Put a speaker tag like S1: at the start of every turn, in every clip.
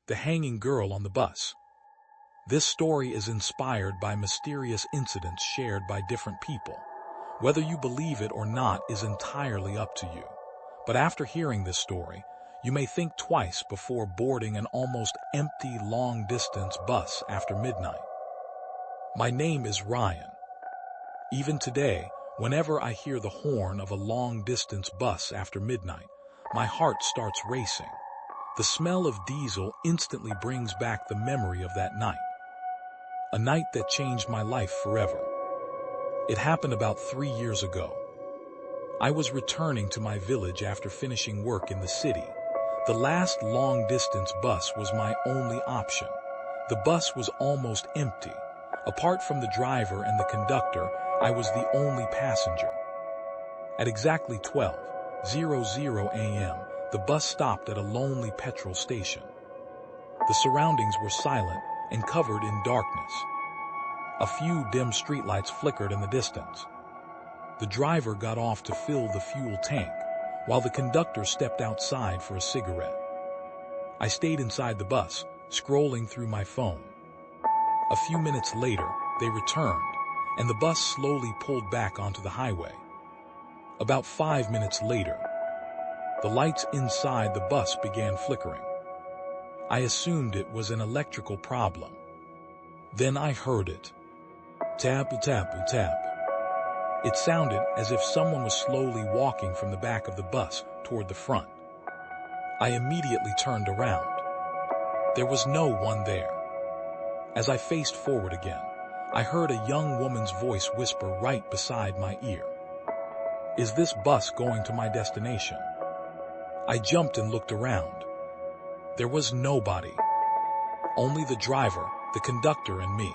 S1: The Hanging Girl on the Bus. This story is inspired by mysterious incidents shared by different people. Whether you believe it or not is entirely up to you. But after hearing this story, you may think twice before boarding an almost empty long-distance bus after midnight. My name is Ryan. Even today, whenever I hear the horn of a long-distance bus after midnight, my heart starts racing. The smell of diesel instantly brings back the memory of that night. A night that changed my life forever. It happened about 3 years ago. I was returning to my village after finishing work in the city. The last long-distance bus was my only option. The bus was almost empty. Apart from the driver and the conductor, I was the only passenger. At exactly 12:00 a.m., the bus stopped at a lonely petrol station. The surroundings were silent and covered in darkness. A few dim streetlights flickered in the distance. The driver got off to fill the fuel tank, while the conductor stepped outside for a cigarette. I stayed inside the bus, scrolling through my phone. A few minutes later, they returned, and the bus slowly pulled back onto the highway. About 5 minutes later, the lights inside the bus began flickering. I assumed it was an electrical problem. Then I heard it. Tap, tap, tap. It sounded as if someone was slowly walking from the back of the bus toward the front. I immediately turned around. There was no one there. As I faced forward again, I heard a young woman's voice whisper right beside my ear. "Is this bus going to my destination?" I jumped and looked around. There was nobody. Only the driver, the conductor, and me.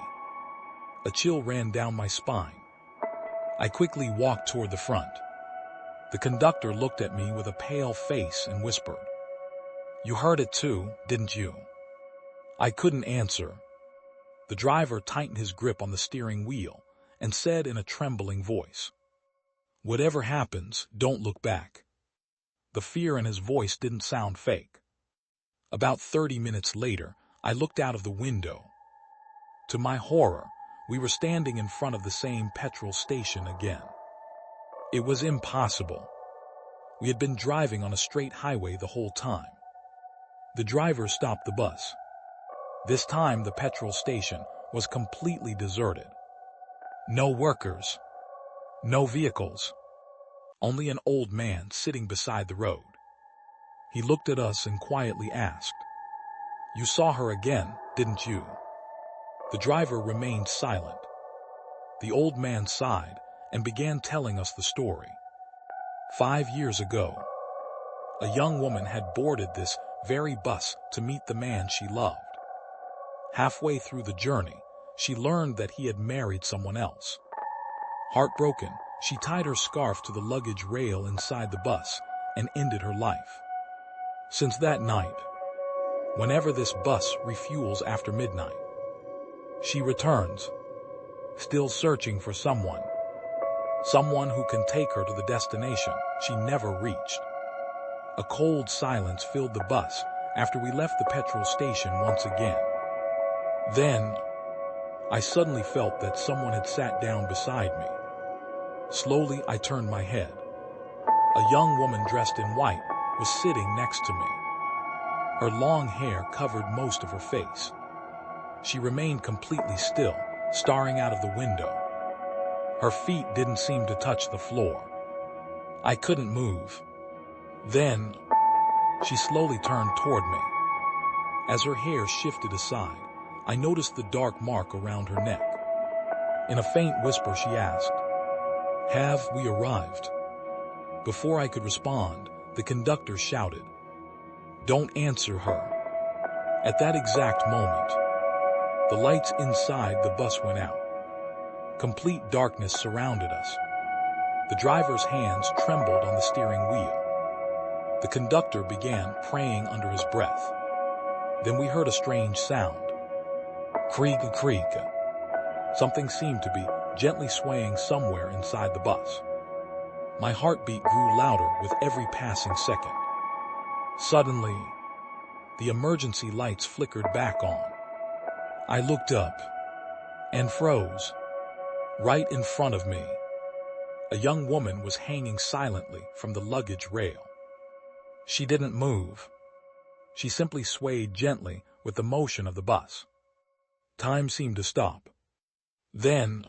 S1: A chill ran down my spine. I quickly walked toward the front. The conductor looked at me with a pale face and whispered, "You heard it too, didn't you?" I couldn't answer. The driver tightened his grip on the steering wheel and said in a trembling voice, "Whatever happens, don't look back." The fear in his voice didn't sound fake. About 30 minutes later, I looked out of the window. To my horror, we were standing in front of the same petrol station again. It was impossible. We had been driving on a straight highway the whole time. The driver stopped the bus. This time the petrol station was completely deserted. No workers. No vehicles. Only an old man sitting beside the road. He looked at us and quietly asked, "You saw her again, didn't you?" The driver remained silent. The old man sighed and began telling us the story. 5 years ago, a young woman had boarded this very bus to meet the man she loved. Halfway through the journey, she learned that he had married someone else. Heartbroken, she tied her scarf to the luggage rail inside the bus and ended her life. Since that night, whenever this bus refuels after midnight, she returns, still searching for someone who can take her to the destination she never reached. A cold silence filled the bus after we left the petrol station once again. Then, I suddenly felt that someone had sat down beside me. Slowly, I turned my head. A young woman dressed in white was sitting next to me. Her long hair covered most of her face. She remained completely still, staring out of the window. Her feet didn't seem to touch the floor. I couldn't move. Then, she slowly turned toward me. As her hair shifted aside, I noticed the dark mark around her neck. In a faint whisper, she asked, "Have we arrived?" Before I could respond, the conductor shouted, "Don't answer her." At that exact moment, the lights inside the bus went out. Complete darkness surrounded us. The driver's hands trembled on the steering wheel. The conductor began praying under his breath. Then we heard a strange sound. Creak, creak. Something seemed to be gently swaying somewhere inside the bus. My heartbeat grew louder with every passing second. Suddenly, The emergency lights flickered back on. I looked up and froze. Right in front of me, a young woman was hanging silently from the luggage rail. She didn't move. She simply swayed gently with the motion of the bus. Time seemed to stop. Then,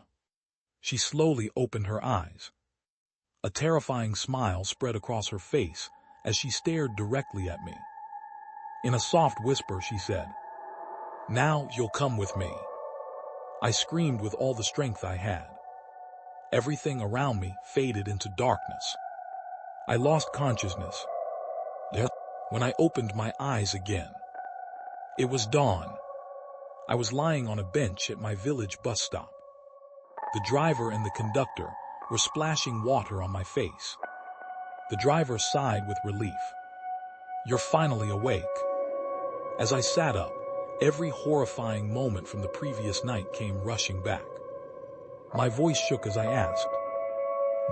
S1: she slowly opened her eyes. A terrifying smile spread across her face as she stared directly at me. In a soft whisper, she said, "Now you'll come with me." I screamed with all the strength I had. Everything around me faded into darkness. I lost consciousness. When I opened my eyes again, it was dawn. I was lying on a bench at my village bus stop. The driver and the conductor were splashing water on my face. The driver sighed with relief. "You're finally awake." As I sat up, every horrifying moment from the previous night came rushing back. My voice shook as I asked,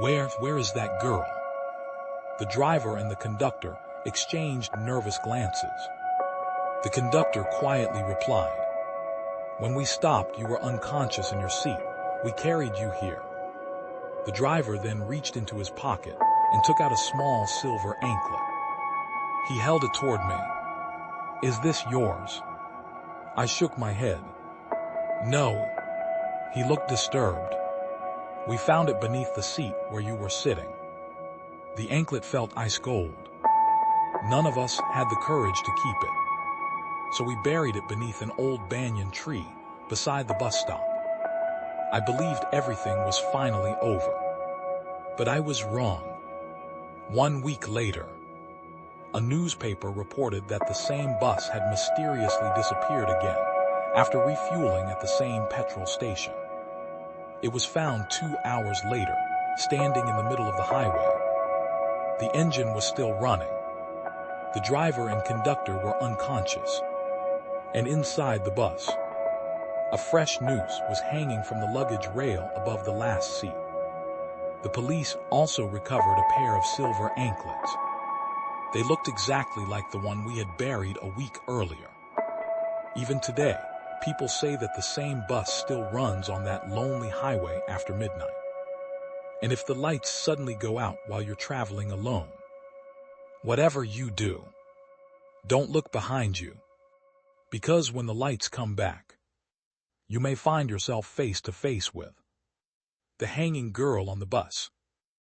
S1: Where is that girl?" The driver and the conductor exchanged nervous glances. The conductor quietly replied, "When we stopped, you were unconscious in your seat. We carried you here." The driver then reached into his pocket and took out a small silver anklet. He held it toward me. "Is this yours?" I shook my head. "No." He looked disturbed. "We found it beneath the seat where you were sitting." The anklet felt ice cold. None of us had the courage to keep it, so we buried it beneath an old banyan tree beside the bus stop. I believed everything was finally over. But I was wrong. 1 week later, a newspaper reported that the same bus had mysteriously disappeared again after refueling at the same petrol station. It was found 2 hours later, standing in the middle of the highway. The engine was still running. The driver and conductor were unconscious. And inside the bus, a fresh noose was hanging from the luggage rail above the last seat. The police also recovered a pair of silver anklets. They looked exactly like the one we had buried a week earlier. Even today, people say that the same bus still runs on that lonely highway after midnight. And if the lights suddenly go out while you're traveling alone, whatever you do, don't look behind you, because when the lights come back, you may find yourself face to face with the hanging girl on the bus.